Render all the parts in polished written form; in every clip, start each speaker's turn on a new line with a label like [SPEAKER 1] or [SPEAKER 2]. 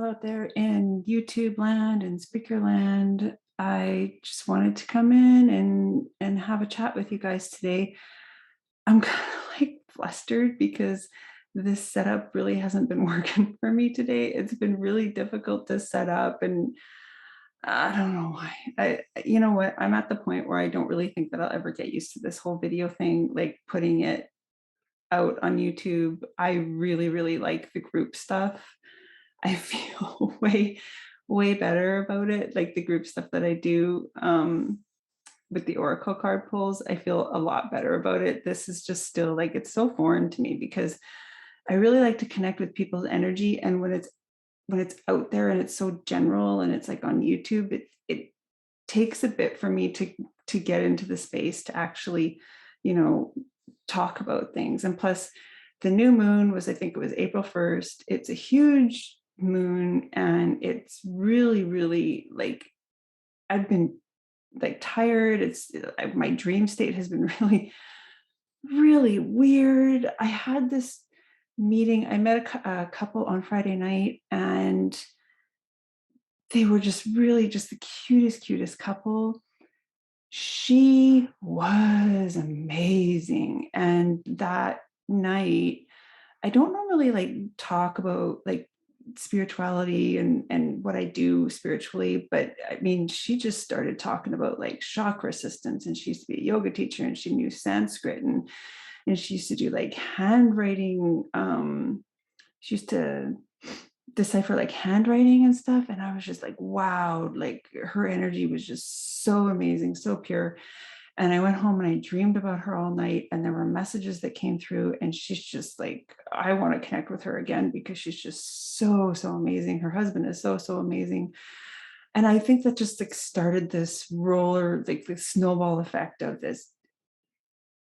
[SPEAKER 1] out there in YouTube land and speaker land. I just wanted to come in and have a chat with you guys today. I'm kind of like flustered because this setup really hasn't been working for me today. It's been really difficult to set up, and I don't know why. You know what? I'm at the point where I don't really think that I'll ever get used to this whole video thing, like putting it out on YouTube. I really, really like the group stuff. I feel way better about it. Like the group stuff that I do with the Oracle card pulls, I feel a lot better about it. This is just still like it's so foreign to me because I really like to connect with people's energy. And when it's out there and it's so general and it's like on YouTube, it takes a bit for me to get into the space to actually, you know, talk about things. And plus the new moon was, I think it was April 1st. It's a huge moon and it's really, really like I've been like tired. It's my dream state has been really, really weird. I had this meeting. I met a couple on Friday night, and they were just really just the cutest couple. She was amazing. And that night, I don't normally like talk about like spirituality and what I do spiritually, but I mean, she just started talking about like chakra systems, and she used to be a yoga teacher and she knew Sanskrit, and she used to do like handwriting. She used to decipher like handwriting and stuff. And I was just like, wow, like her energy was just so amazing, so pure. And I went home and I dreamed about her all night. And there were messages that came through. And she's just like, I want to connect with her again because she's just so, so amazing. Her husband is so, so amazing. And I think that just like started this roller, like the snowball effect of this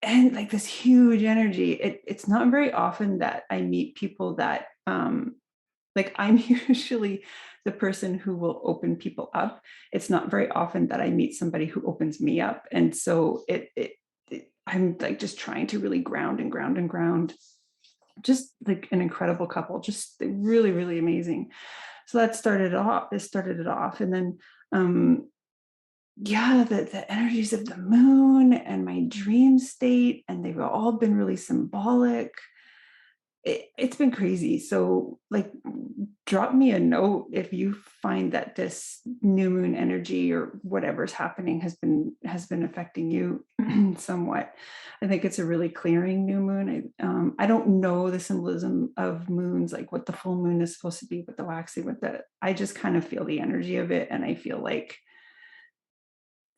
[SPEAKER 1] and like this huge energy. It's not very often that I meet people that like I'm usually the person who will open people up. It's not very often that I meet somebody who opens me up. And so I'm like just trying to really ground and ground and ground. Just like an incredible couple, just really, really amazing. So that started off. It started it off. And then yeah, the energies of the moon and my dream state, and they've all been really symbolic. It's been crazy. So like drop me a note if you find that this new moon energy or whatever's happening has been affecting you somewhat. I think it's a really clearing new moon. I don't know the symbolism of moons, like what the full moon is supposed to be, with the waxing, with the I just kind of feel the energy of it, and I feel like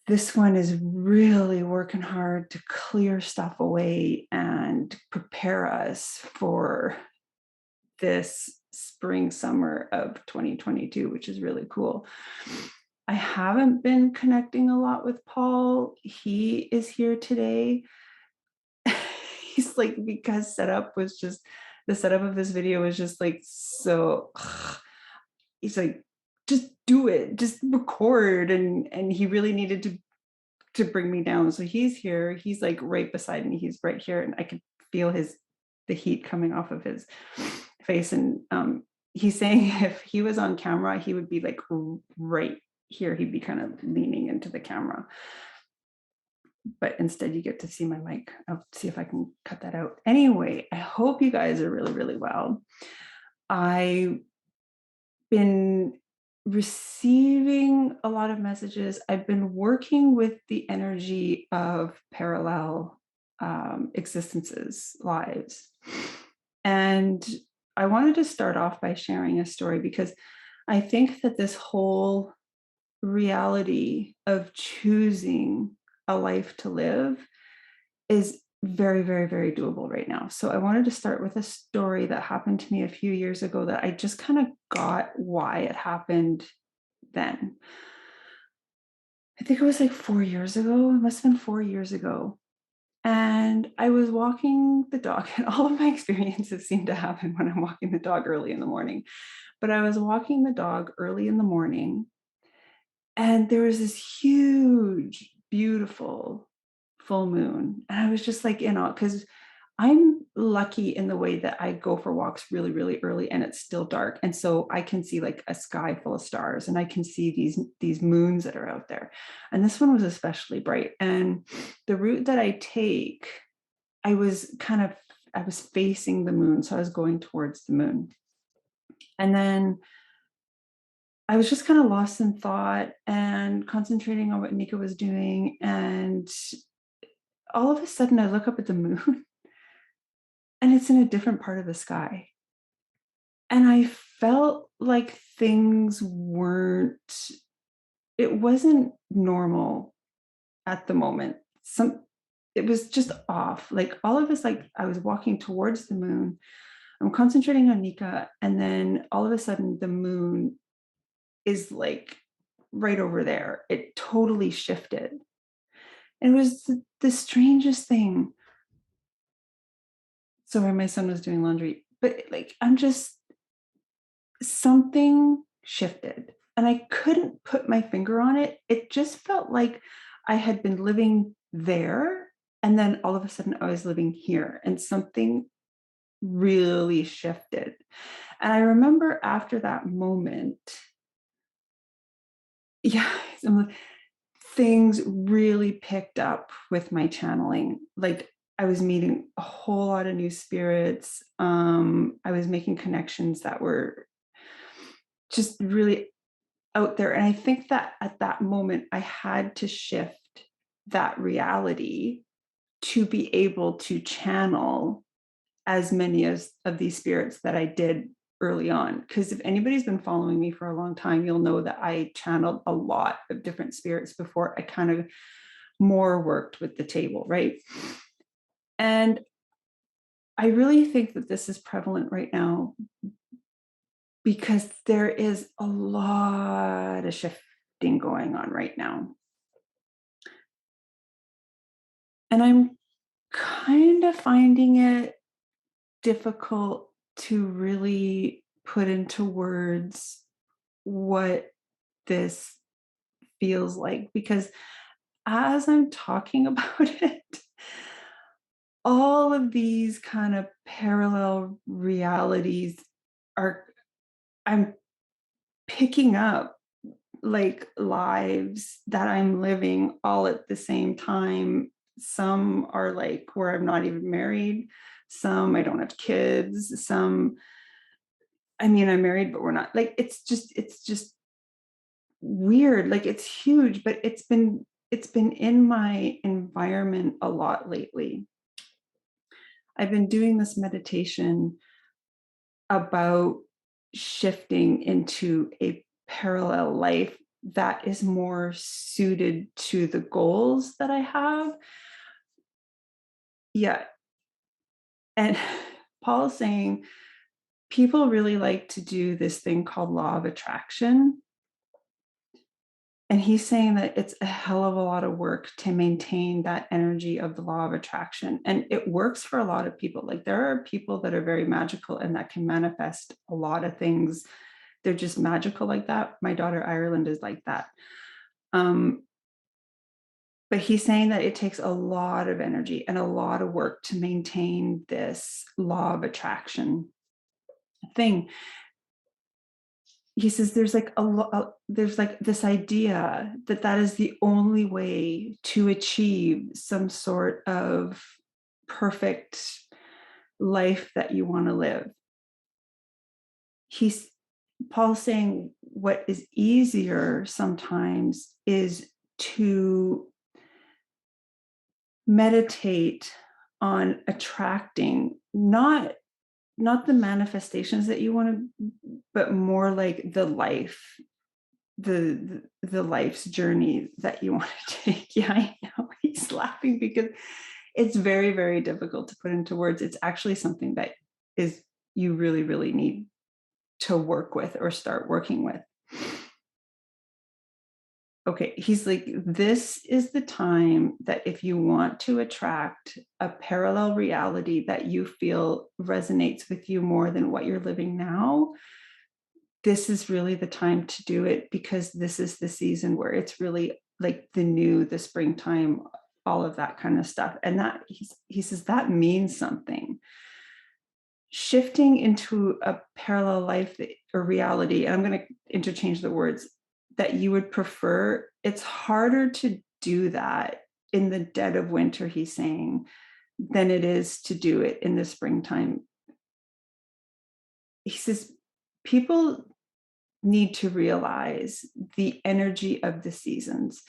[SPEAKER 1] this one is really working hard to clear stuff away and prepare us for this spring summer of 2022, which is really cool. I haven't been connecting a lot with Paul. He is here today. He's like, because the setup of this video was just like so he's like, just do it, just record, and he really needed to bring me down. So he's here. He's like right beside me. He's right here, and I could feel the heat coming off of his face. And he's saying if he was on camera, he would be like right here. He'd be kind of leaning into the camera. But instead, you get to see my mic. I'll see if I can cut that out. Anyway, I hope you guys are really, really well. I've been receiving a lot of messages. I've been working with the energy of parallel existences, lives. And I wanted to start off by sharing a story because I think that this whole reality of choosing a life to live is very, very, very doable right now. So I wanted to start with a story that happened to me a few years ago that I just kind of got why it happened then. I think it was like 4 years ago. It must have been 4 years ago. And I was walking the dog, and all of my experiences seem to happen when I'm walking the dog early in the morning. But I was walking the dog early in the morning, and there was this huge, beautiful full moon. And I was just like in awe because I'm lucky in the way that I go for walks really, really early and it's still dark. And so I can see like a sky full of stars and I can see these moons that are out there. And this one was especially bright. And the route that I take, I was kind of I was facing the moon. So I was going towards the moon. And then I was just kind of lost in thought and concentrating on what Nika was doing. And all of a sudden I look up at the moon and it's in a different part of the sky. And I felt like things weren't, it wasn't normal at the moment. It was just off. Like all of us, like I was walking towards the moon. I'm concentrating on Nika, and then all of a sudden the moon is like right over there. It totally shifted. It was the strangest thing. Sorry, my son was doing laundry, but like I'm just something shifted and I couldn't put my finger on it. It just felt like I had been living there and then all of a sudden I was living here and something really shifted. And I remember after that moment, yeah, things really picked up with my channeling. Like I was meeting a whole lot of new spirits. I was making connections that were just really out there. And I think that at that moment, I had to shift that reality to be able to channel as many as of these spirits that I did early on. Because if anybody's been following me for a long time, you'll know that I channeled a lot of different spirits before I kind of more worked with the table, right? And I really think that this is prevalent right now because there is a lot of shifting going on right now. And I'm kind of finding it difficult to really put into words what this feels like because as I'm talking about it, all of these kind of parallel realities are, I'm picking up like lives that I'm living all at the same time. Some are like where I'm not even married, some I don't have kids, some, I mean, I'm married, but we're not, like, it's just weird. Like it's huge, but it's been in my environment a lot lately. I've been doing this meditation about shifting into a parallel life that is more suited to the goals that I have. Yeah. And Paul's saying people really like to do this thing called law of attraction. And he's saying that it's a hell of a lot of work to maintain that energy of the law of attraction. And it works for a lot of people. Like there are people that are very magical and that can manifest a lot of things. They're just magical like that. My daughter Ireland is like that. Um, but he's saying that it takes a lot of energy and a lot of work to maintain this law of attraction thing. He says there's like there's like this idea that that is the only way to achieve some sort of perfect life that you want to live. He's Paul's saying what is easier sometimes is to meditate on attracting not the manifestations that you want to, but more like the life, the life's journey that you want to take. Yeah, I know he's laughing because it's very, very difficult to put into words. It's actually something that is you really, really need to work with or start working with. Okay, he's like, this is the time that if you want to attract a parallel reality that you feel resonates with you more than what you're living now, this is really the time to do it because this is the season where it's really like the springtime. all of that kind of stuff. And that he says that means something. Shifting into a parallel life or reality, and I'm going to interchange the words, that you would prefer, it's harder to do that in the dead of winter, he's saying, than it is to do it in the springtime. He says people need to realize the energy of the seasons,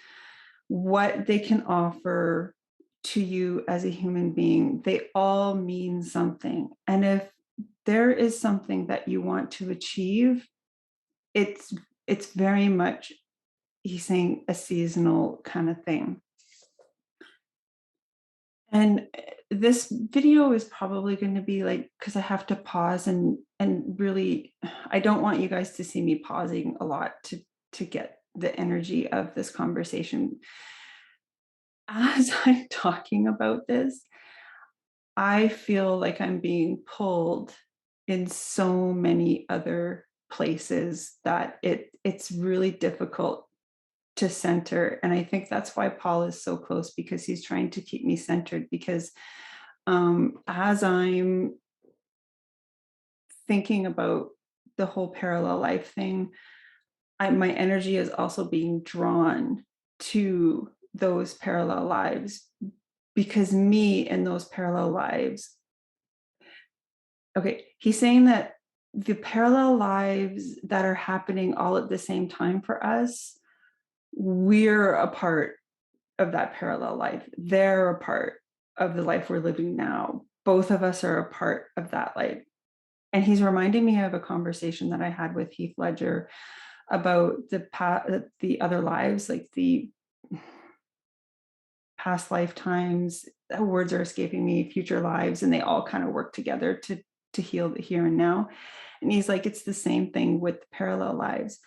[SPEAKER 1] what they can offer to you as a human being. They all mean something. And if there is something that you want to achieve, it's very much, he's saying, a seasonal kind of thing. And this video is probably going to be like, because I have to pause and really, I don't want you guys to see me pausing a lot to get the energy of this conversation. As I'm talking about this, I feel like I'm being pulled in so many other places that it's really difficult to center. And I think that's why Paul is so close, because he's trying to keep me centered. Because as I'm thinking about the whole parallel life thing, my energy is also being drawn to those parallel lives, because me in those parallel lives, okay, he's saying that the parallel lives that are happening all at the same time for us, we're a part of that parallel life. They're a part of the life we're living now. Both of us are a part of that life. And he's reminding me of a conversation that I had with Heath Ledger about the other lives, like the past lifetimes. Words are escaping me, future lives, and they all kind of work together to heal the here and now. And he's like, it's the same thing with parallel lives.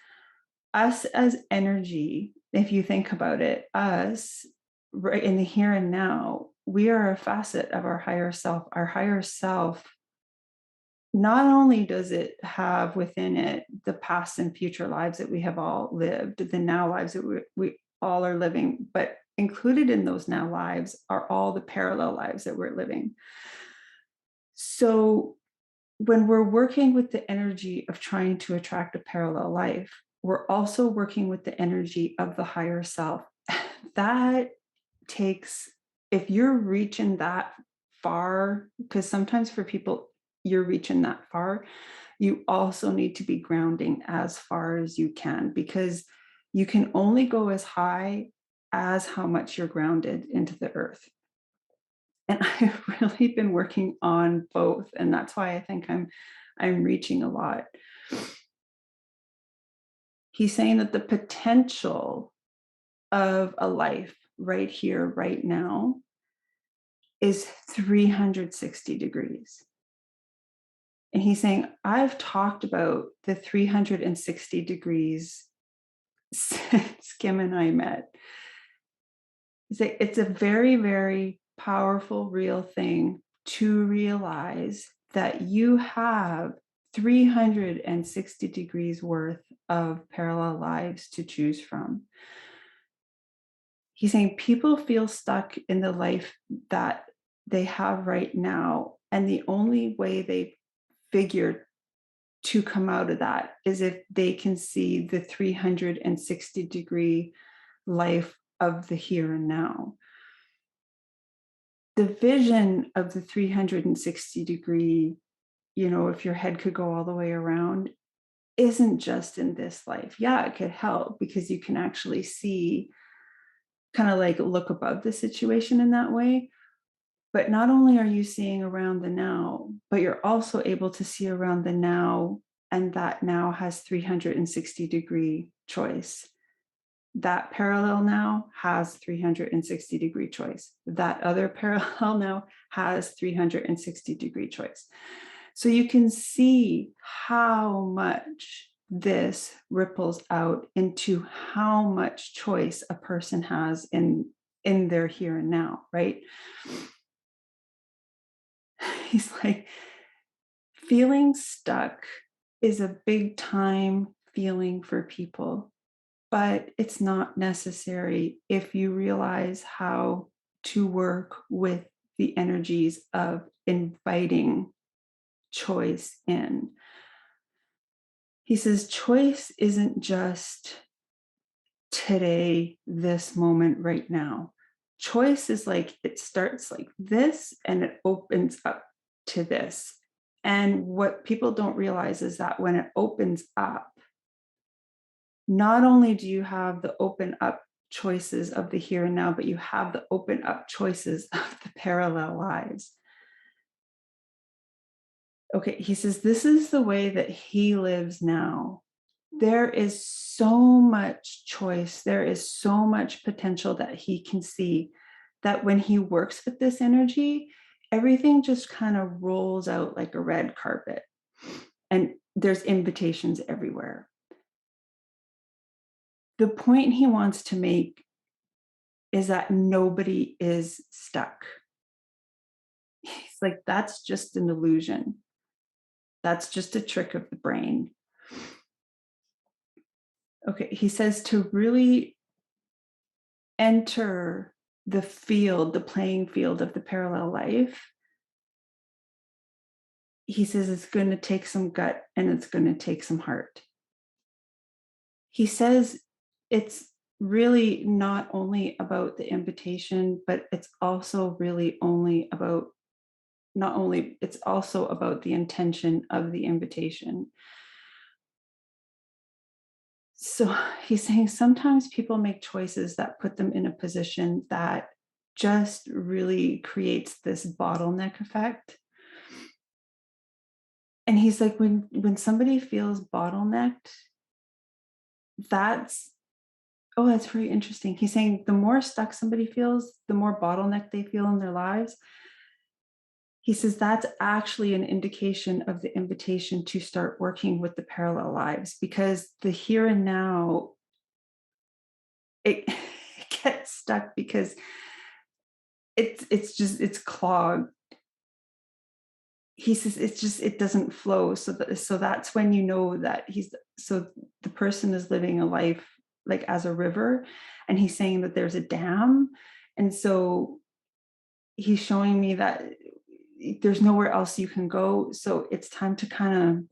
[SPEAKER 1] Us as energy, if you think about it, us right in the here and now, we are a facet of our higher self. Our higher self, not only does it have within it the past and future lives that we have all lived, the now lives that we all are living, but included in those now lives are all the parallel lives that we're living. So when we're working with the energy of trying to attract a parallel life, we're also working with the energy of the higher self. That takes, if you're reaching that far, because sometimes for people, you're reaching that far, you also need to be grounding as far as you can, because you can only go as high as how much you're grounded into the earth. And I've really been working on both, and that's why I think I'm reaching a lot. He's saying that the potential of a life right here, right now, is 360 degrees. And he's saying, I've talked about the 360 degrees since Kim and I met. It's a very, very powerful, real thing to realize that you have 360 degrees worth of parallel lives to choose from. He's saying people feel stuck in the life that they have right now. And the only way they figure to come out of that is if they can see the 360-degree life of the here and now. The vision of the 360-degree, if your head could go all the way around, isn't just in this life. Yeah, it could help because you can actually see, kind of like look above the situation in that way. But not only are you seeing around the now, but you're also able to see around the now, and that now has 360-degree choice. That parallel now has 360-degree choice. That other parallel now has 360-degree choice. So you can see how much this ripples out into how much choice a person has in their here and now, right? He's like, feeling stuck is a big time feeling for people, but it's not necessary if you realize how to work with the energies of inviting choice in. He says, choice isn't just today, this moment, right now. Choice is like it starts like this and it opens up to this. And what people don't realize is that when it opens up, not only do you have the open up choices of the here and now, but you have the open up choices of the parallel lives. Okay, he says, this is the way that he lives now. There is so much choice, there is so much potential that he can see that when he works with this energy, everything just kind of rolls out like a red carpet and there's invitations everywhere. The point he wants to make is that nobody is stuck. He's like, that's just an illusion. That's just a trick of the brain. Okay, he says to really enter the field, the playing field of the parallel life, he says it's going to take some gut and it's going to take some heart. He says it's really not only about the invitation, but it's also really only about not only, it's also about the intention of the invitation. So he's saying sometimes people make choices that put them in a position that just really creates this bottleneck effect. And he's like, when somebody feels bottlenecked, that's that's very interesting. He's saying the more stuck somebody feels, the more bottleneck they feel in their lives. He says that's actually an indication of the invitation to start working with the parallel lives, because the here and now, it, it gets stuck because it's clogged. He says it doesn't flow. So that's when you know that the person is living a life like as a river, and he's saying that there's a dam, and so he's showing me that there's nowhere else you can go. So it's time to kind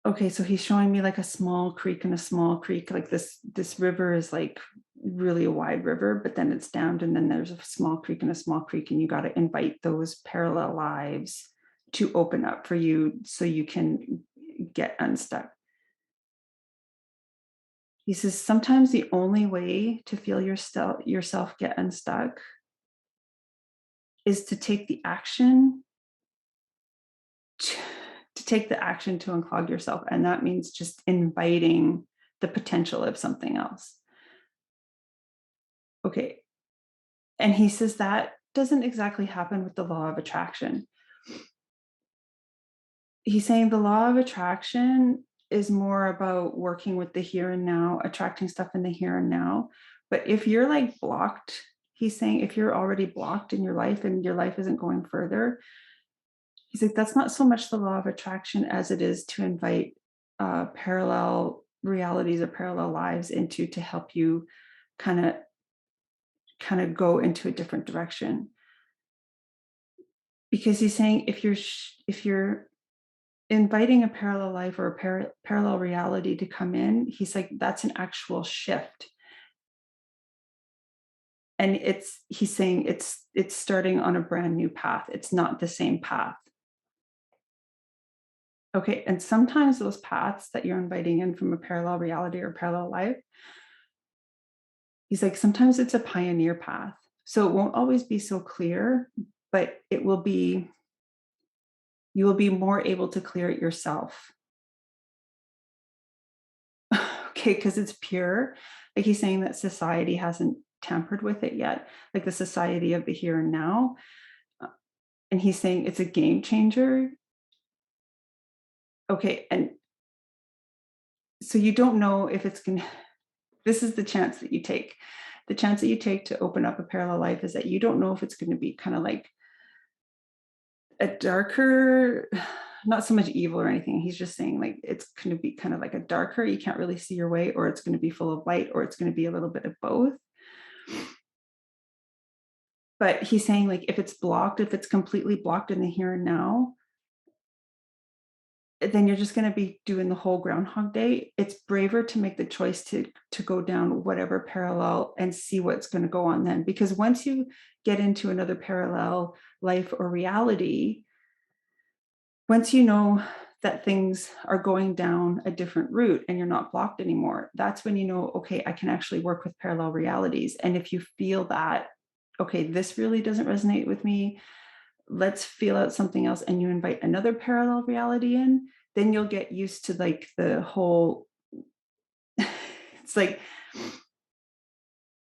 [SPEAKER 1] of, okay, so he's showing me like a small creek and a small creek. Like this river is like really a wide river, but then it's dammed, and then there's a small creek and a small creek, and you got to invite those parallel lives to open up for you so you can get unstuck. He says sometimes the only way to feel yourself get unstuck is to take the action to take the action to unclog yourself. And that means just inviting the potential of something else. Okay. And he says that doesn't exactly happen with the law of attraction. He's saying the law of attraction is more about working with the here and now, attracting stuff in the here and now. But if you're like blocked, he's saying if you're already blocked in your life and your life isn't going further, he's like, that's not so much the law of attraction as it is to invite parallel realities or parallel lives into to help you kind of go into a different direction. Because he's saying if you're inviting a parallel life or a parallel reality to come in, he's like, that's an actual shift. And he's saying it's starting on a brand new path. It's not the same path. Okay, and sometimes those paths that you're inviting in from a parallel reality or parallel life, he's like, sometimes it's a pioneer path. So it won't always be so clear, but you will be more able to clear it yourself. Okay, because it's pure. Like he's saying that society hasn't tampered with it yet, like the society of the here and now. And he's saying it's a game changer. Okay, and so you don't know if it's going to, this is the chance that you take. The chance that you take to open up a parallel life is that you don't know if it's going to be kind of like a darker, not so much evil or anything. He's just saying like it's going to be kind of like a darker, you can't really see your way, or it's going to be full of light, or it's going to be a little bit of both. But he's saying, like, if it's blocked, if it's completely blocked in the here and now, then you're just going to be doing the whole Groundhog Day. It's braver to make the choice to go down whatever parallel and see what's going to go on then. Because once you get into another parallel life or reality, once you know that things are going down a different route and you're not blocked anymore, that's when you know, okay, I can actually work with parallel realities. And if you feel that, okay, this really doesn't resonate with me, let's feel out something else, and you invite another parallel reality in, then you'll get used to like the whole, it's like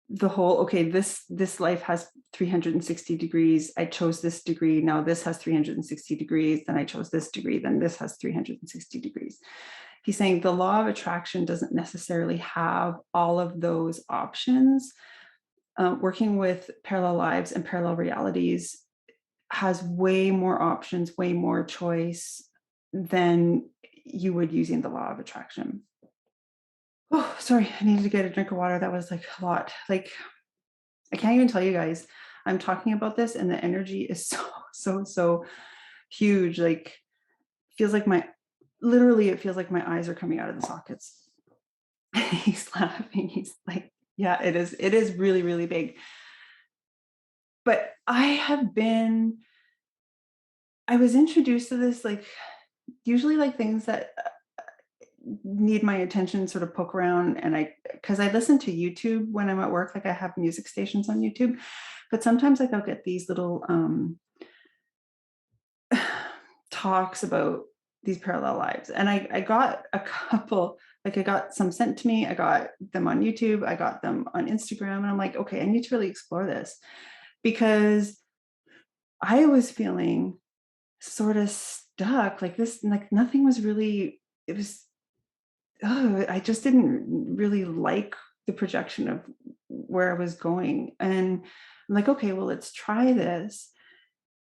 [SPEAKER 1] the whole, okay, this life has 360 degrees, I chose this degree, now this has 360 degrees, then I chose this degree, then this has 360 degrees. He's saying the law of attraction doesn't necessarily have all of those options. Working with parallel lives and parallel realities has way more options, way more choice than you would using the law of attraction. Oh, sorry, I needed to get a drink of water. That was like a lot. Like, I can't even tell you guys. I'm talking about this and the energy is so huge. Like, feels like literally, it feels like my eyes are coming out of the sockets. He's laughing. He's like, yeah, it is really, really big. But I was introduced to this, like, usually like things that need my attention sort of poke around, and because I listen to YouTube when I'm at work, like I have music stations on YouTube, but sometimes like I'll get these little talks about these parallel lives, and I got a couple, like I got some sent to me, I got them on YouTube, I got them on Instagram, and I'm like, okay, I need to really explore this, because I was feeling sort of stuck, like this, like nothing was really, it was, oh, I just didn't really like the projection of where I was going. And I'm like, okay, well, let's try this.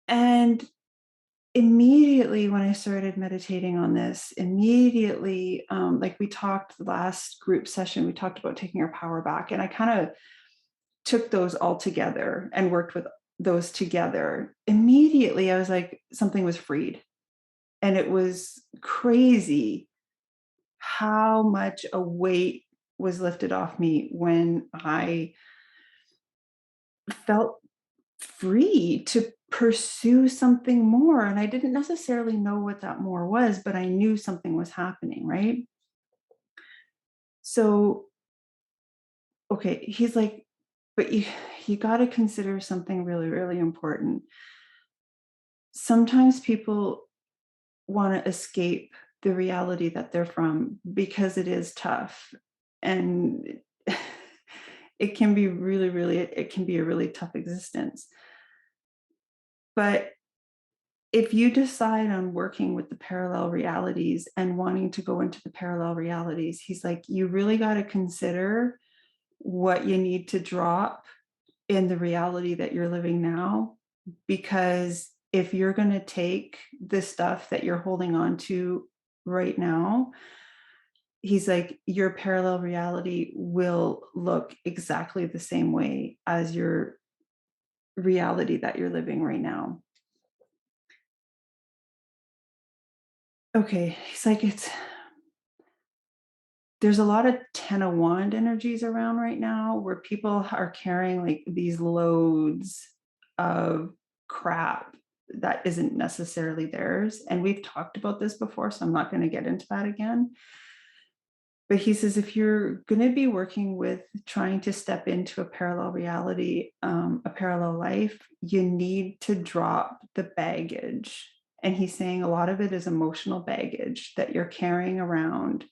[SPEAKER 1] And immediately when I started meditating on this, immediately, like we talked the last group session, we talked about taking our power back. And I kind of took those all together and worked with those together. Immediately, I was like, something was freed. And it was crazy how much a weight was lifted off me when I felt free to pursue something more. And I didn't necessarily know what that more was, but I knew something was happening, right? So, okay, he's like, but you got to consider something really, really important. Sometimes people want to escape the reality that they're from because it is tough. And it can be really, really, it can be a really tough existence. But if you decide on working with the parallel realities and wanting to go into the parallel realities, he's like, you really got to consider what you need to drop in the reality that you're living now. Because if you're going to take the stuff that you're holding on to right now, he's like, your parallel reality will look exactly the same way as your reality that you're living right now. Okay, he's like, there's a lot of 10 of wand energies around right now where people are carrying like these loads of crap that isn't necessarily theirs. And we've talked about this before, so I'm not going to get into that again. But he says, if you're going to be working with trying to step into a parallel reality, a parallel life, you need to drop the baggage. And he's saying a lot of it is emotional baggage that you're carrying around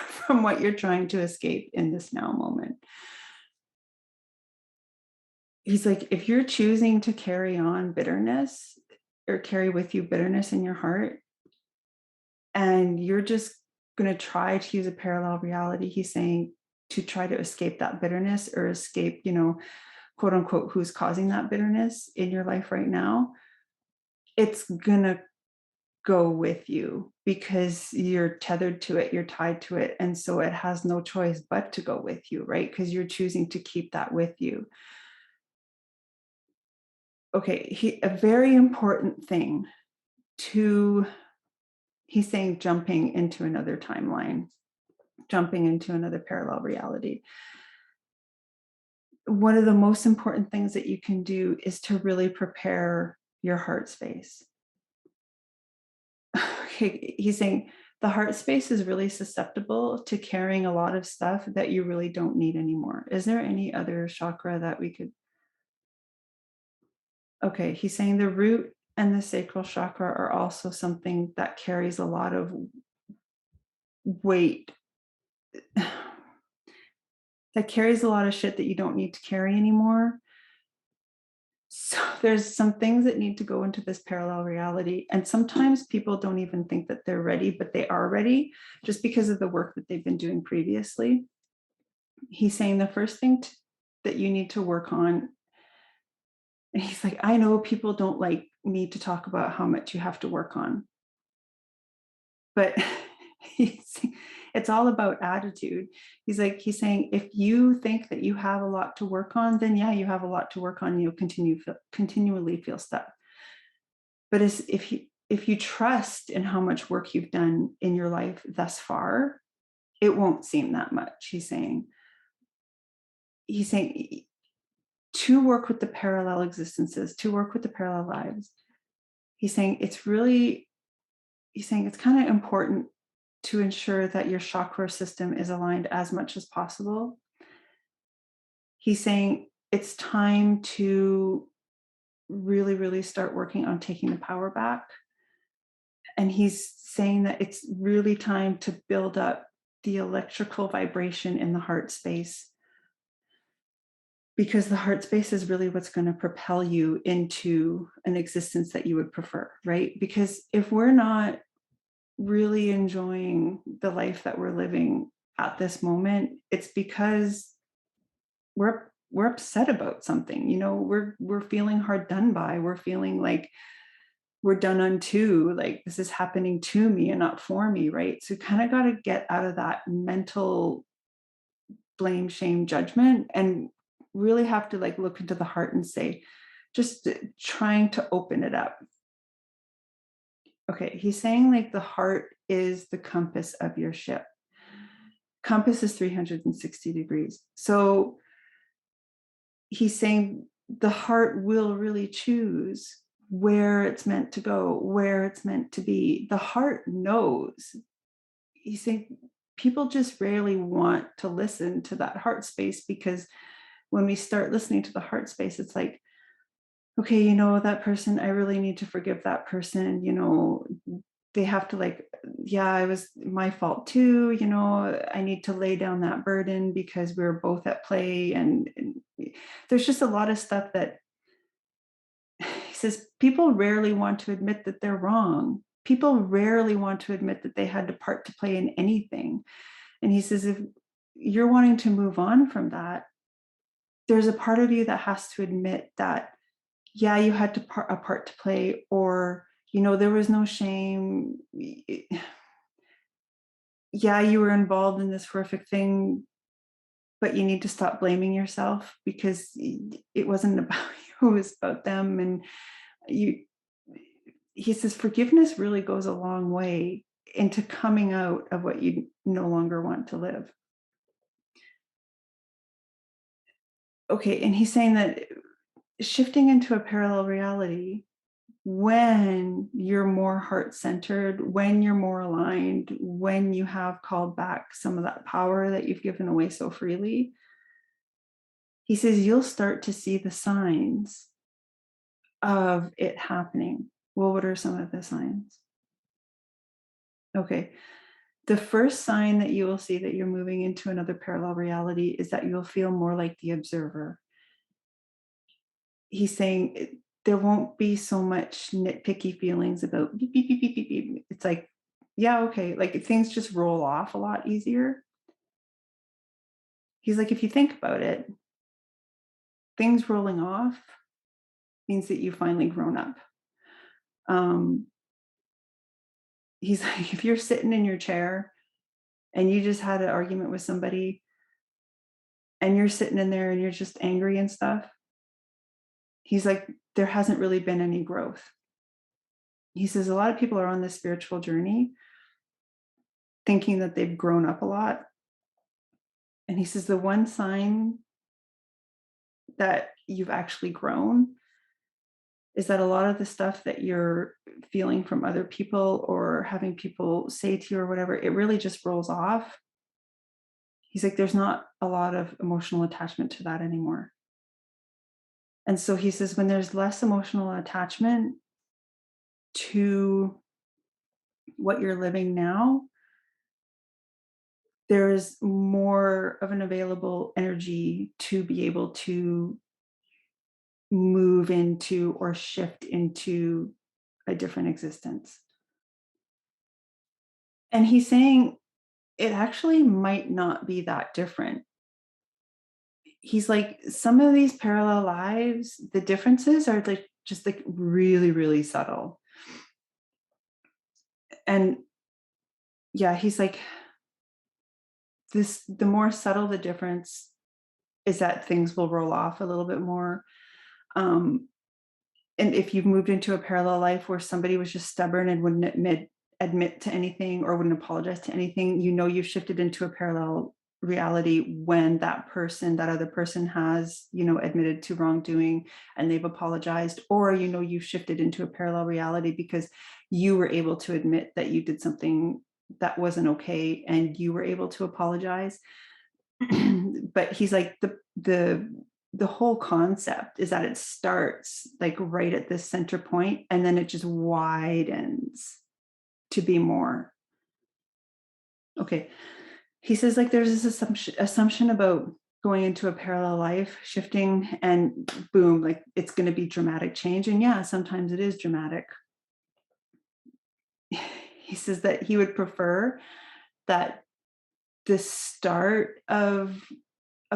[SPEAKER 1] from what you're trying to escape in this now moment. He's like, if you're choosing to carry on bitterness or carry with you bitterness in your heart, and you're just going to try to use a parallel reality, he's saying, to try to escape that bitterness or escape, quote unquote, who's causing that bitterness in your life right now, it's going to go with you because you're tethered to it, you're tied to it. And so it has no choice but to go with you, right? Because you're choosing to keep that with you. Okay, a very important thing to, he's saying jumping into another timeline, jumping into another parallel reality. One of the most important things that you can do is to really prepare your heart space. Okay, he's saying the heart space is really susceptible to carrying a lot of stuff that you really don't need anymore. Is there any other chakra that we could? Okay, he's saying the root and the sacral chakra are also something that carries a lot of weight, that carries a lot of shit that you don't need to carry anymore. So there's some things that need to go into this parallel reality. And sometimes people don't even think that they're ready, but they are ready just because of the work that they've been doing previously. He's saying the first thing that you need to work on, and he's like, I know people don't like me to talk about how much you have to work on, but it's all about attitude. He's saying, if you think that you have a lot to work on, then yeah, you have a lot to work on. You'll continually feel stuck. But if you trust in how much work you've done in your life thus far, it won't seem that much. He's saying to work with the parallel existences, to work with the parallel lives. He's saying it's kind of important to ensure that your chakra system is aligned as much as possible. He's saying it's time to really, really start working on taking the power back. And he's saying that it's really time to build up the electrical vibration in the heart space, because the heart space is really what's going to propel you into an existence that you would prefer, right? Because if we're not really enjoying the life that we're living at this moment, it's because we're upset about something. We're feeling hard done by. We're feeling like we're done unto, like this is happening to me and not for me, right? So kind of got to get out of that mental blame, shame, judgment, and really have to like look into the heart and say, just trying to open it up. Okay, he's saying like the heart is the compass of your ship. Compass is 360 degrees. So he's saying the heart will really choose where it's meant to go, where it's meant to be. The heart knows. He's saying people just rarely want to listen to that heart space, because when we start listening to the heart space, it's like, okay, that person, I really need to forgive that person. They have to like, yeah, it was my fault too. I need to lay down that burden because we were both at play. And there's just a lot of stuff that he says people rarely want to admit that they're wrong. People rarely want to admit that they had a part to play in anything. And he says, if you're wanting to move on from that, there's a part of you that has to admit that, yeah, you had a part to play, or, there was no shame. Yeah, you were involved in this horrific thing, but you need to stop blaming yourself, because it wasn't about you, it was about them. And you, he says, forgiveness really goes a long way into coming out of what you no longer want to live. Okay, and he's saying that shifting into a parallel reality, when you're more heart centered, when you're more aligned, when you have called back some of that power that you've given away so freely, he says you'll start to see the signs of it happening. Well, what are some of the signs? Okay. The first sign that you will see that you're moving into another parallel reality is that you'll feel more like the observer. He's saying there won't be so much nitpicky feelings about beep, beep, beep, beep, beep, beep. It's like, yeah, okay. Like things just roll off a lot easier. He's like, if you think about it, things rolling off means that you've finally grown up. He's like, if you're sitting in your chair and you just had an argument with somebody and you're sitting in there and you're just angry and stuff, he's like, there hasn't really been any growth. He says a lot of people are on this spiritual journey thinking that they've grown up a lot. And he says the one sign that you've actually grown is that a lot of the stuff that you're feeling from other people or having people say to you or whatever, it really just rolls off. He's like, there's not a lot of emotional attachment to that anymore. And so he says, when there's less emotional attachment to what you're living now, there is more of an available energy to be able to move into or shift into a different existence. And he's saying it actually might not be that different. He's like, some of these parallel lives, the differences are like just like really, really subtle. And yeah, he's like, the more subtle the difference is that things will roll off a little bit more. Um, and if you've moved into a parallel life where somebody was just stubborn and wouldn't admit to anything or wouldn't apologize to anything, you've shifted into a parallel reality when that other person has, admitted to wrongdoing and they've apologized, or, you've shifted into a parallel reality because you were able to admit that you did something that wasn't okay and you were able to apologize. But he's like, the whole concept is that it starts like right at this center point and then it just widens to be more. Okay. He says like there's this assumption about going into a parallel life, shifting, and boom, like it's going to be dramatic change. And yeah, sometimes it is dramatic. He says that he would prefer that the start of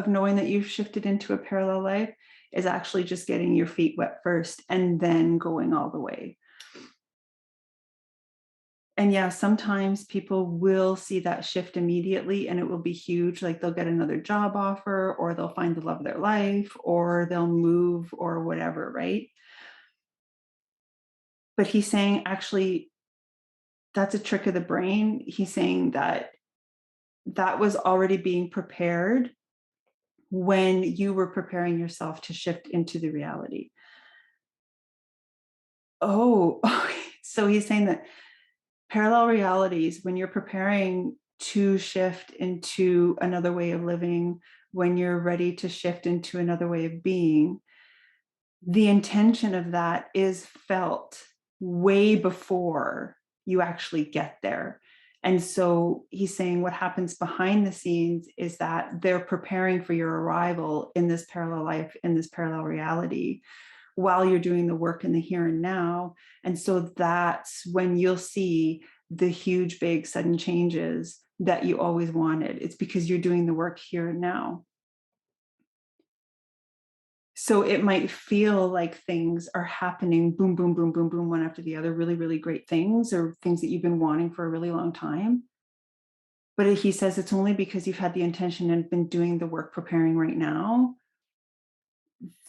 [SPEAKER 1] knowing that you've shifted into a parallel life is actually just getting your feet wet first and then going all the way. And yeah, sometimes people will see that shift immediately and it will be huge. Like they'll get another job offer or they'll find the love of their life or they'll move or whatever, right? But he's saying actually that's a trick of the brain. He's saying that that was already being prepared when you were preparing yourself to shift into the reality. Oh, okay. So he's saying that parallel realities, when you're preparing to shift into another way of living, when you're ready to shift into another way of being, the intention of that is felt way before you actually get there. And so he's saying what happens behind the scenes is that they're preparing for your arrival in this parallel life, in this parallel reality, while you're doing the work in the here and now. And so that's when you'll see the huge, big, sudden changes that you always wanted. It's because you're doing the work here and now. So it might feel like things are happening boom, boom, boom, boom, boom, one after the other, really, really great things or things that you've been wanting for a really long time. But he says it's only because you've had the intention and been doing the work preparing right now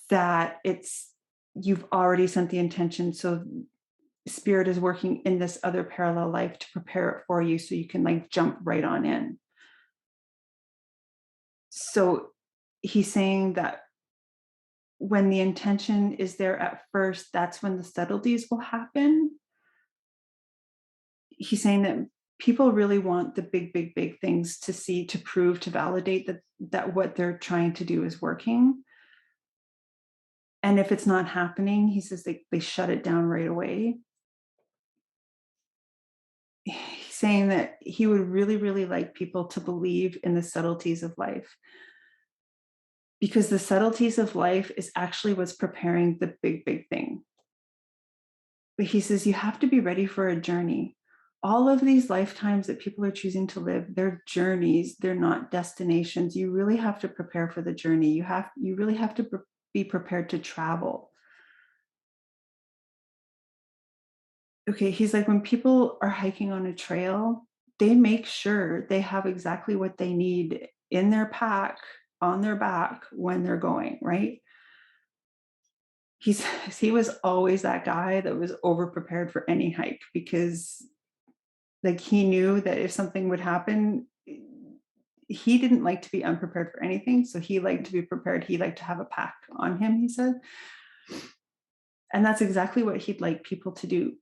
[SPEAKER 1] that you've already sent the intention. So spirit is working in this other parallel life to prepare it for you so you can like jump right on in. So he's saying that when the intention is there at first, that's when the subtleties will happen. He's saying that people really want the big, big, big things to see, to prove, to validate that what they're trying to do is working. And if it's not happening, he says they shut it down right away. He's saying that he would really, really like people to believe in the subtleties of life, because the subtleties of life is actually what's preparing the big, big thing. But he says you have to be ready for a journey. All of these lifetimes that people are choosing to live, they're journeys, they're not destinations. You really have to prepare for the journey. You really have to be prepared to travel. okay, he's like, when people are hiking on a trail, they make sure they have exactly what they need in their pack on their back when they're going, right? He was always that guy that was over prepared for any hike because like he knew that if something would happen, he didn't like to be unprepared for anything. So he liked to be prepared. He liked to have a pack on him, he said. And that's exactly what he'd like people to do.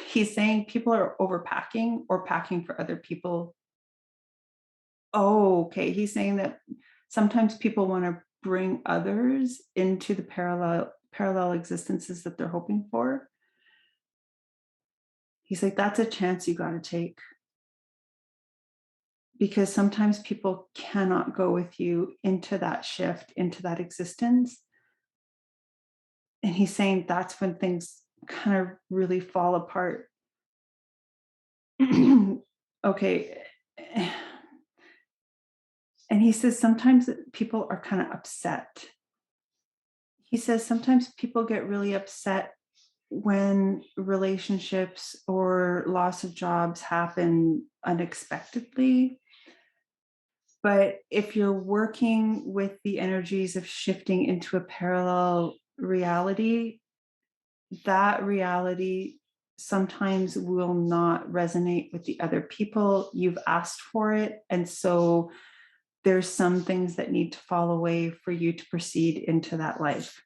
[SPEAKER 1] He's saying people are overpacking or packing for other people. Oh, okay. He's saying that sometimes people want to bring others into the parallel existences that they're hoping for. He's like, that's a chance you got to take because sometimes people cannot go with you into that shift, into that existence. And he's saying that's when things kind of really fall apart. Okay. And he says sometimes people are kind of upset. He says sometimes people get really upset when relationships or loss of jobs happen unexpectedly. But if you're working with the energies of shifting into a parallel reality, that reality sometimes will not resonate with the other people. You've asked for it. And so there's some things that need to fall away for you to proceed into that life.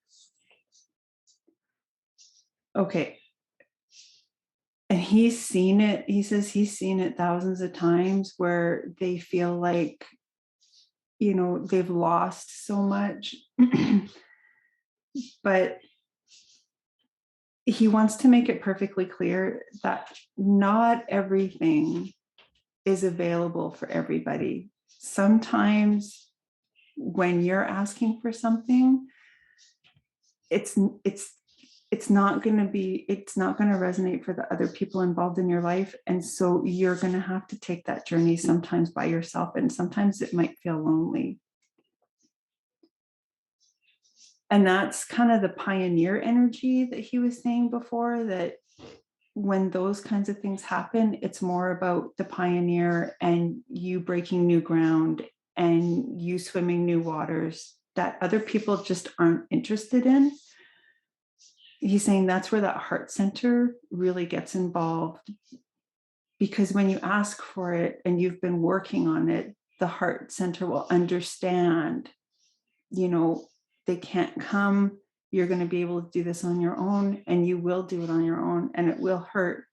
[SPEAKER 1] Okay. And he's seen it. He says he's seen it thousands of times where they feel like, they've lost so much. But he wants to make it perfectly clear that not everything is available for everybody. Sometimes when you're asking for something, it's not going to resonate for the other people involved in your life, and so you're going to have to take that journey sometimes by yourself, and sometimes it might feel lonely. And that's kind of the pioneer energy that he was saying before, that when those kinds of things happen, it's more about the pioneer and you breaking new ground and you swimming new waters that other people just aren't interested in. He's saying that's where that heart center really gets involved, because when you ask for it and you've been working on it, the heart center will understand, they can't come. You're going to be able to do this on your own, and you will do it on your own, and it will hurt.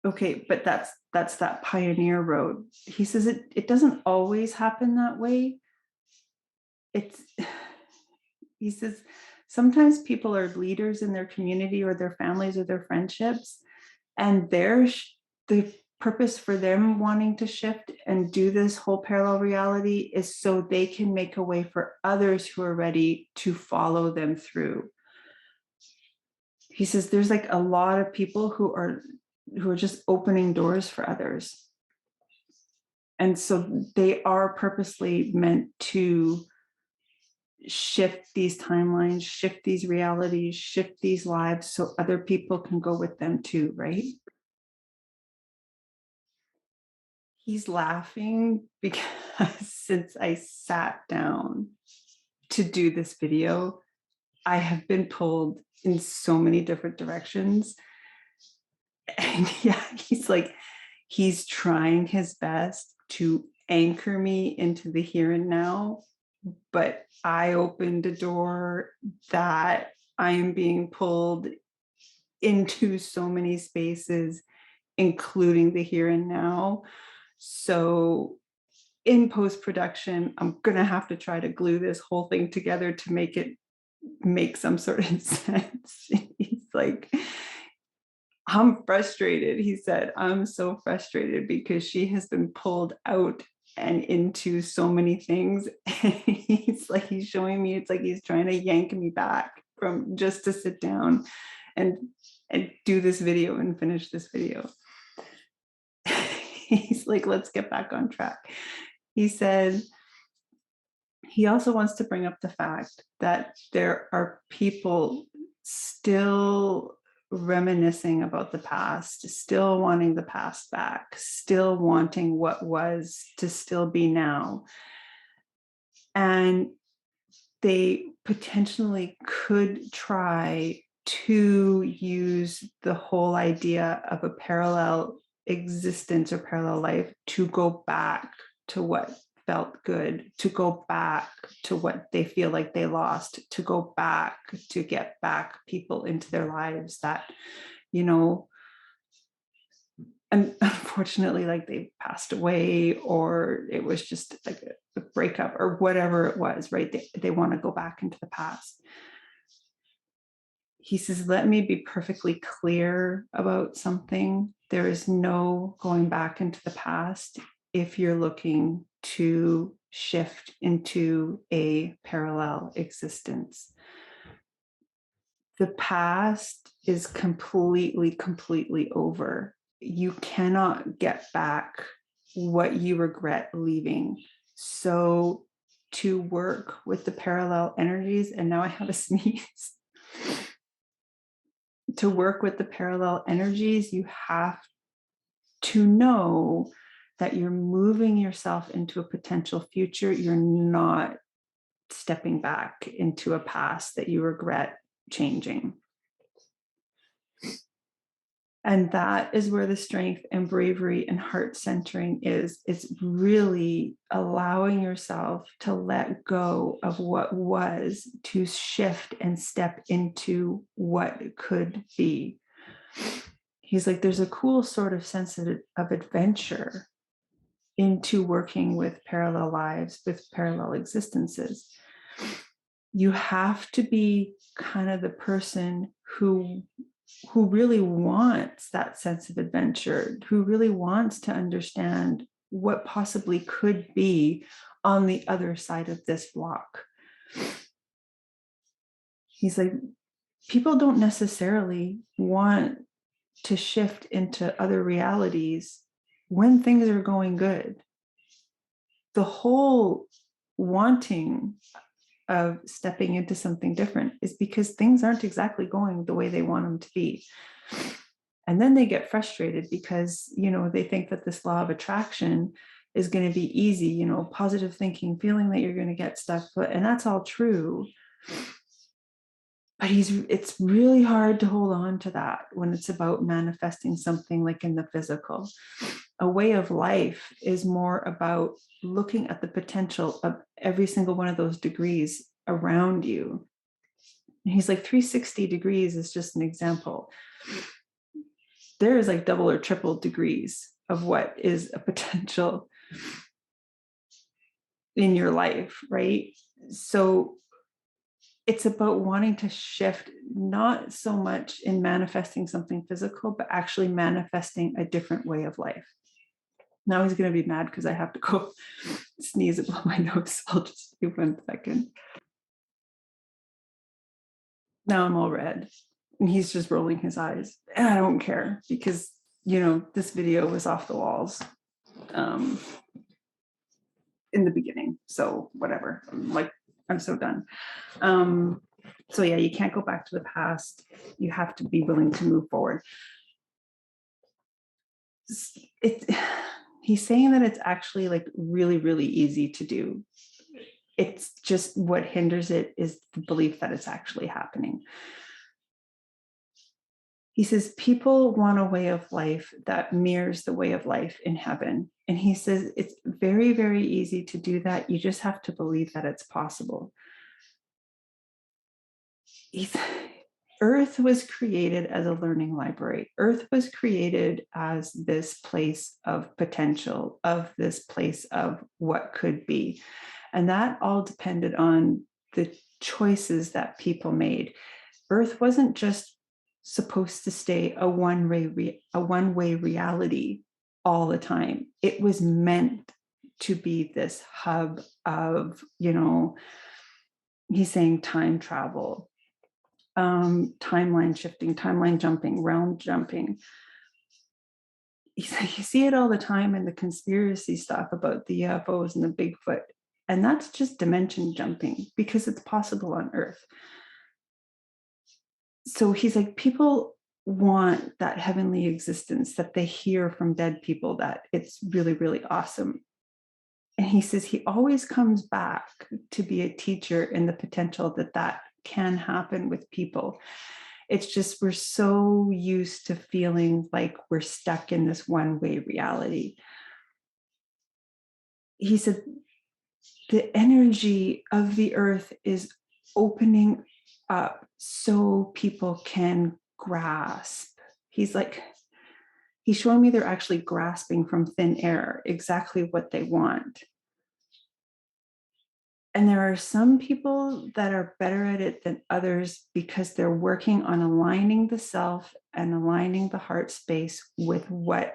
[SPEAKER 1] Okay, but that's that pioneer road. He says it doesn't always happen that way. It's he says sometimes people are leaders in their community or their families or their friendships, and the purpose for them wanting to shift and do this whole parallel reality is so they can make a way for others who are ready to follow them through. He says there's like a lot of people who are just opening doors for others. And so they are purposely meant to shift these timelines, shift these realities, shift these lives so other people can go with them too, right? He's laughing because since I sat down to do this video, I have been pulled in so many different directions. And yeah, he's trying his best to anchor me into the here and now, but I opened a door that I am being pulled into so many spaces, including the here and now. So in post-production, I'm going to have to try to glue this whole thing together to make it make some sort of sense. He's like, I'm frustrated. He said, I'm so frustrated because she has been pulled out and into so many things. And he's showing me, it's like he's trying to yank me back from just to sit down and do this video and finish this video. He's like, let's get back on track. He said, he also wants to bring up the fact that there are people still reminiscing about the past, still wanting the past back, still wanting what was to still be now. And they potentially could try to use the whole idea of a parallel existence or parallel life to go back to what felt good, to go back to what they feel like they lost, to go back to get back people into their lives that, you know, and unfortunately, like they passed away, or it was just like a breakup or whatever it was, right? They want to go back into the past. He says, let me be perfectly clear about something. There is no going back into the past if you're looking to shift into a parallel existence. The past is completely over. You cannot get back what you regret leaving. So to work with the parallel energies, and now I have a sneeze. To work with the parallel energies, you have to know that you're moving yourself into a potential future. You're not stepping back into a past that you regret changing. And that is where the strength and bravery and heart centering is. It's really allowing yourself to let go of what was, to shift and step into what could be. He's like, there's a cool sort of sense of adventure into working with parallel lives, with parallel existences. You have to be kind of the person who really wants that sense of adventure, who really wants to understand what possibly could be on the other side of this block. He's like, people don't necessarily want to shift into other realities when things are going good. The whole wanting of stepping into something different is because things aren't exactly going the way they want them to be. And then they get frustrated because, they think that this law of attraction is going to be easy, positive thinking, feeling that you're going to get stuff, and that's all true. But it's really hard to hold on to that when it's about manifesting something like in the physical. A way of life is more about looking at the potential of every single one of those degrees around you. And he's like, 360 degrees is just an example. There is like double or triple degrees of what is a potential in your life, right? So it's about wanting to shift, not so much in manifesting something physical, but actually manifesting a different way of life. Now he's going to be mad because I have to go sneeze and blow my nose. I'll just do 1 second. Now I'm all red and he's just rolling his eyes. And I don't care because, this video was off the walls in the beginning. So whatever, I'm so done. So yeah, you can't go back to the past. You have to be willing to move forward. He's saying that it's actually like really easy to do. It's just what hinders it is the belief that it's actually happening. He says people want a way of life that mirrors the way of life in heaven. And he says it's very easy to do that. You just have to believe that it's possible. Earth was created as a learning library. Earth was created as this place of potential, of this place of what could be. And that all depended on the choices that people made. Earth wasn't just supposed to stay a one-way reality all the time. It was meant to be this hub of, he's saying time travel, timeline shifting, timeline jumping, realm jumping. You see it all the time in the conspiracy stuff about the UFOs and the Bigfoot. And that's just dimension jumping because it's possible on Earth. So he's like, people want that heavenly existence that they hear from dead people, that it's really, really awesome. And he says he always comes back to be a teacher in the potential that that can happen with people. It's just we're so used to feeling like we're stuck in this one way reality. He said the energy of the earth is opening up so people can grasp. He's like, he's showing me they're actually grasping from thin air exactly what they want. And there are some people that are better at it than others because they're working on aligning the self and aligning the heart space with what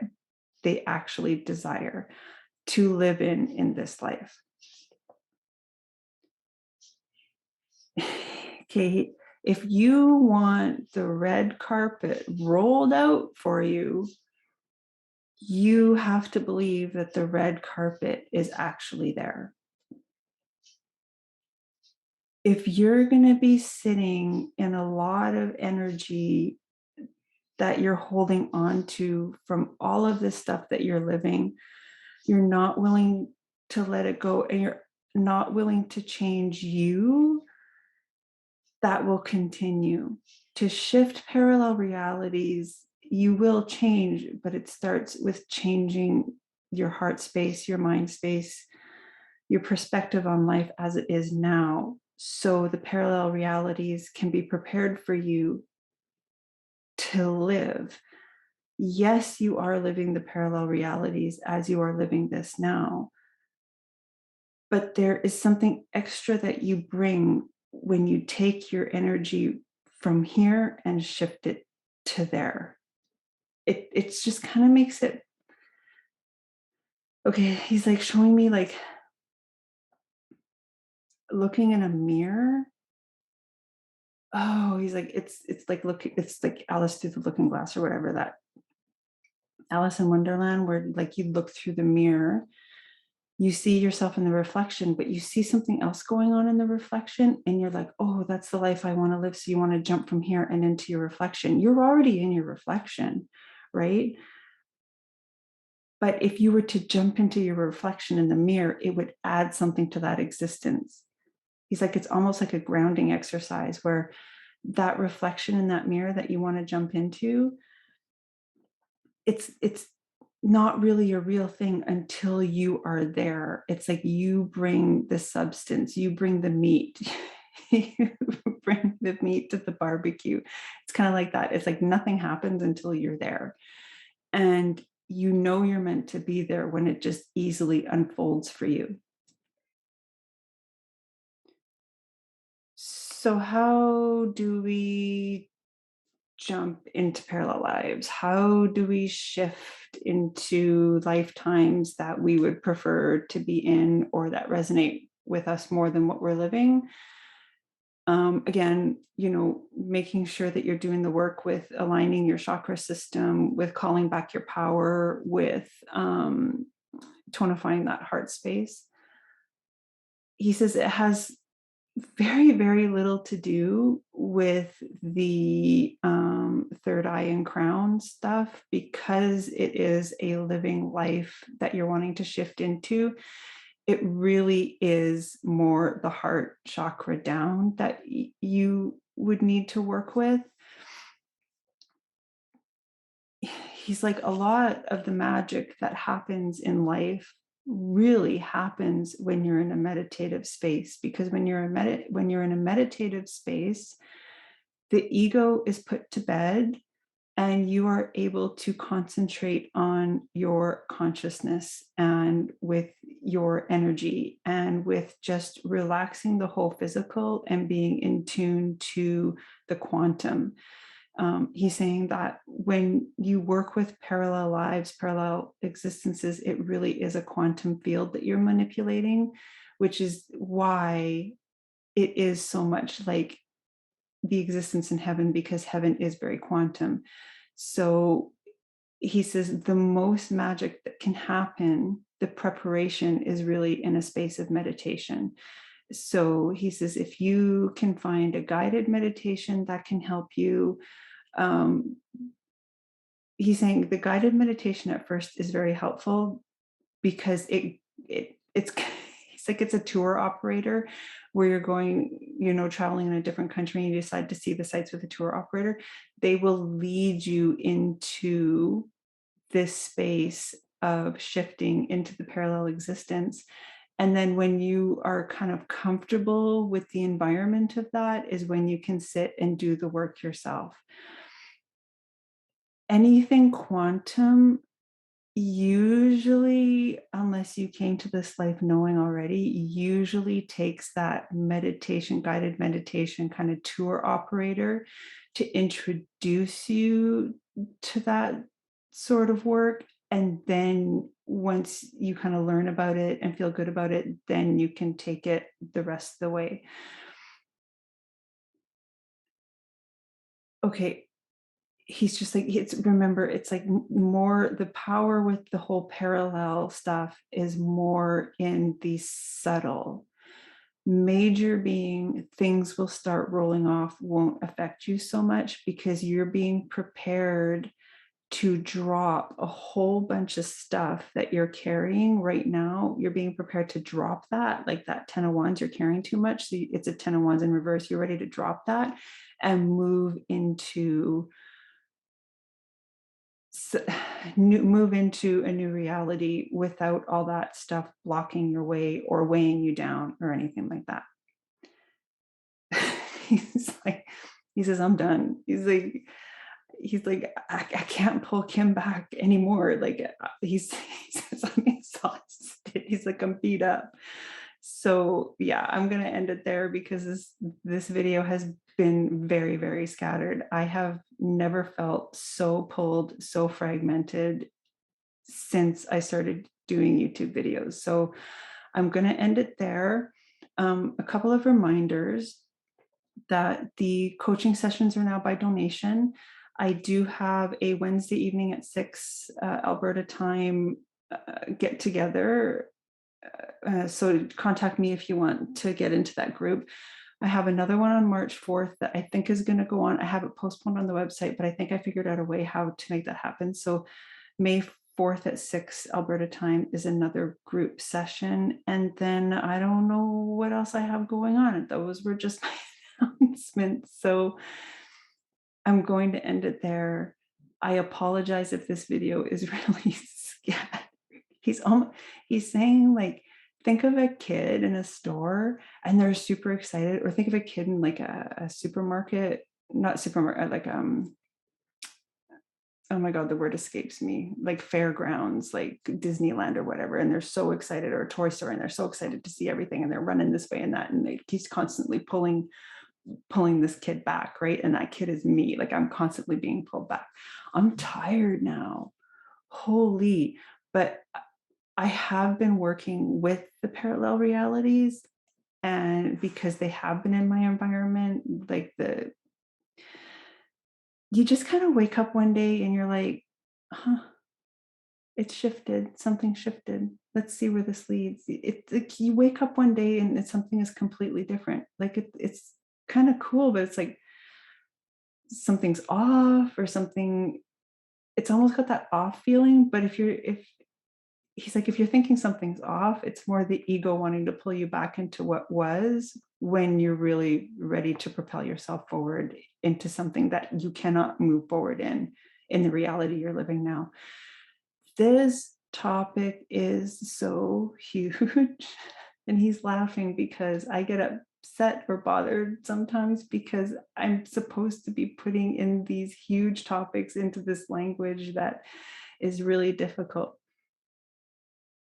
[SPEAKER 1] they actually desire to live in this life. Okay, if you want the red carpet rolled out for you, you have to believe that the red carpet is actually there. If you're going to be sitting in a lot of energy that you're holding on to from all of this stuff that you're living, you're not willing to let it go, and you're not willing to change you, that will continue. To shift parallel realities, you will change, but it starts with changing your heart space, your mind space, your perspective on life as it is now. So the parallel realities can be prepared for you to live. Yes, you are living the parallel realities as you are living this now, but there is something extra that you bring when you take your energy from here and shift it to there. It's just kind of makes it okay. He's like showing me like looking in a mirror. Oh, he's like, it's like looking, it's like Alice through the looking glass or whatever, that Alice in Wonderland, where like you look through the mirror, you see yourself in the reflection, but you see something else going on in the reflection, and you're like, oh, that's the life I want to live. So you want to jump from here and into your reflection. You're already in your reflection, right? But if you were to jump into your reflection in the mirror, it would add something to that existence. He's like, it's almost like a grounding exercise where that reflection in that mirror that you want to jump into, it's not really a real thing until you are there. It's like you bring the substance, you bring the meat, you bring the meat to the barbecue. It's kind of like that. It's like nothing happens until you're there. And you know you're meant to be there when it just easily unfolds for you. So, how do we jump into parallel lives? How do we shift into lifetimes that we would prefer to be in or that resonate with us more than what we're living? Again, making sure that you're doing the work with aligning your chakra system, with calling back your power, with tonifying that heart space. He says it has very, very little to do with the third eye and crown stuff, because it is a living life that you're wanting to shift into. It really is more the heart chakra down that you would need to work with. He's like, a lot of the magic that happens in life really happens when you're in a meditative space, because when you're in a meditative space, the ego is put to bed and you are able to concentrate on your consciousness and with your energy and with just relaxing the whole physical and being in tune to the quantum. He's saying that when you work with parallel lives, parallel existences, it really is a quantum field that you're manipulating, which is why it is so much like the existence in heaven, because heaven is very quantum. So he says the most magic that can happen, the preparation is really in a space of meditation. So he says, if you can find a guided meditation that can help you, um, he's saying the guided meditation at first is very helpful because it's it's like it's a tour operator where you're going, traveling in a different country and you decide to see the sites with a tour operator. They will lead you into this space of shifting into the parallel existence. And then when you are kind of comfortable with the environment of that is when you can sit and do the work yourself. Anything quantum, usually, unless you came to this life knowing already, usually takes that meditation, guided meditation kind of tour operator to introduce you to that sort of work. And then once you kind of learn about it and feel good about it, then you can take it the rest of the way. Okay, he's just like, it's, remember, it's like more the power with the whole parallel stuff is more in the subtle. Major being things will start rolling off, won't affect you so much because you're being prepared to drop a whole bunch of stuff that you're carrying right now. You're being prepared to drop that, like that 10 of wands, you're carrying too much. So it's a 10 of wands in reverse. You're ready to drop that and move into move into a new reality without all that stuff blocking your way or weighing you down or anything like that. He's like, he says, I'm done. He's like, I can't pull Kim back anymore. Like he says, I'm exhausted. He's like, I'm beat up. So yeah, I'm gonna end it there because this video has been very, very scattered. I have never felt so pulled, so fragmented since I started doing YouTube videos. So I'm gonna end it there. A couple of reminders that the coaching sessions are now by donation. I do have a Wednesday evening at 6 Alberta time get together. So contact me if you want to get into that group. I have another one on March 4th that I think is going to go on. I have it postponed on the website, but I think I figured out a way how to make that happen. So May 4th at 6 Alberta time is another group session. And then I don't know what else I have going on. Those were just my announcements. So I'm going to end it there. I apologize if this video is really scary. He's saying, like, think of a kid in a store and they're super excited, or think of a kid in like a supermarket, not supermarket, like oh my God, the word escapes me, like fairgrounds, like Disneyland or whatever. And they're so excited, or a toy store, and they're so excited to see everything. And they're running this way and that. And he's constantly pulling this kid back, right? And that kid is me. Like I'm constantly being pulled back. I'm tired now. Holy. But I have been working with the parallel realities, and because they have been in my environment, like you just kind of wake up one day and you're like, huh, it's shifted, something shifted. Let's see where this leads. It's like you wake up one day and something is completely different. Like it's kind of cool, but it's like something's off or something. It's almost got that off feeling. But if he's like, if you're thinking something's off, it's more the ego wanting to pull you back into what was, when you're really ready to propel yourself forward into something that you cannot move forward in the reality you're living now. This topic is so huge. And he's laughing because I get upset or bothered sometimes because I'm supposed to be putting in these huge topics into this language that is really difficult.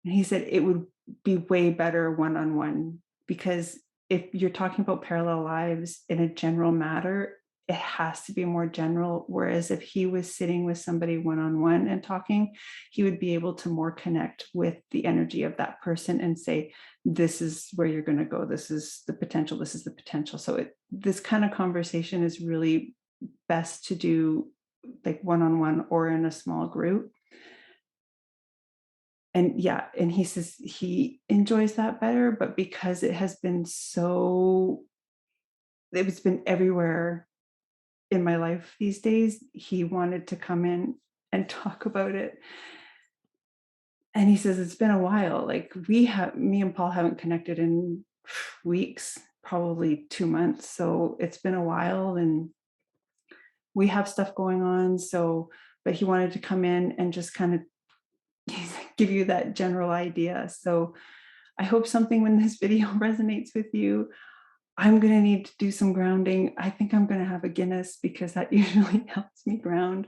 [SPEAKER 1] And he said it would be way better one-on-one, because if you're talking about parallel lives in a general matter, it has to be more general. Whereas if he was sitting with somebody one-on-one and talking, he would be able to more connect with the energy of that person and say, this is where you're going to go. This is the potential. This is the potential. So this kind of conversation is really best to do like one-on-one or in a small group. And yeah, and he says he enjoys that better, but because it's been everywhere in my life these days, he wanted to come in and talk about it. And he says it's been a while. Like me and Paul haven't connected in weeks, probably 2 months. So it's been a while and we have stuff going on. So, but he wanted to come in and just kind of give you that general idea. So I hope something when this video resonates with you. I'm going to need to do some grounding. I think I'm going to have a Guinness because that usually helps me ground.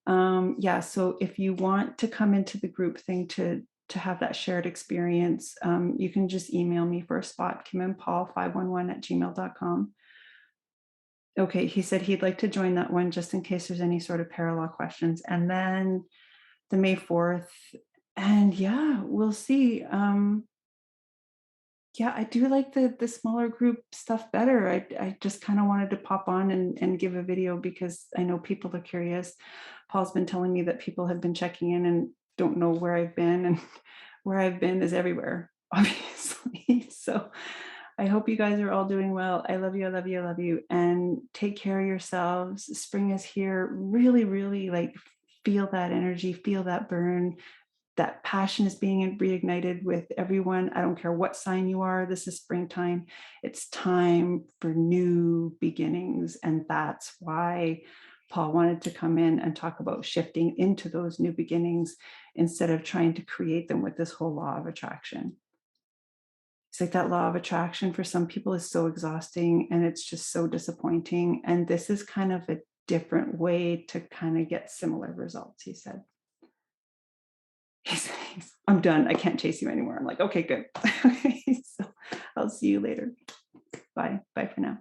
[SPEAKER 1] Yeah, so if you want to come into the group thing to have that shared experience, you can just email me for a spot, kimandpaul511@gmail.com. Okay, he said he'd like to join that one just in case there's any sort of parallel questions. And then the May 4th, and yeah, we'll see. Yeah, I do like the smaller group stuff better. I just kind of wanted to pop on and give a video because I know people are curious. Paul's been telling me that people have been checking in and don't know where I've been, and where I've been is everywhere, obviously. So I hope you guys are all doing well. I love you, I love you, I love you. And take care of yourselves. Spring is here. Really, really like feel that energy, feel that burn. That passion is being reignited with everyone. I don't care what sign you are. This is springtime. It's time for new beginnings. And that's why Paul wanted to come in and talk about shifting into those new beginnings instead of trying to create them with this whole law of attraction. It's like that law of attraction for some people is so exhausting and it's just so disappointing. And this is kind of a different way to kind of get similar results, he said. I'm done. I can't chase you anymore. I'm like, okay, good. Okay, so I'll see you later. Bye. Bye for now.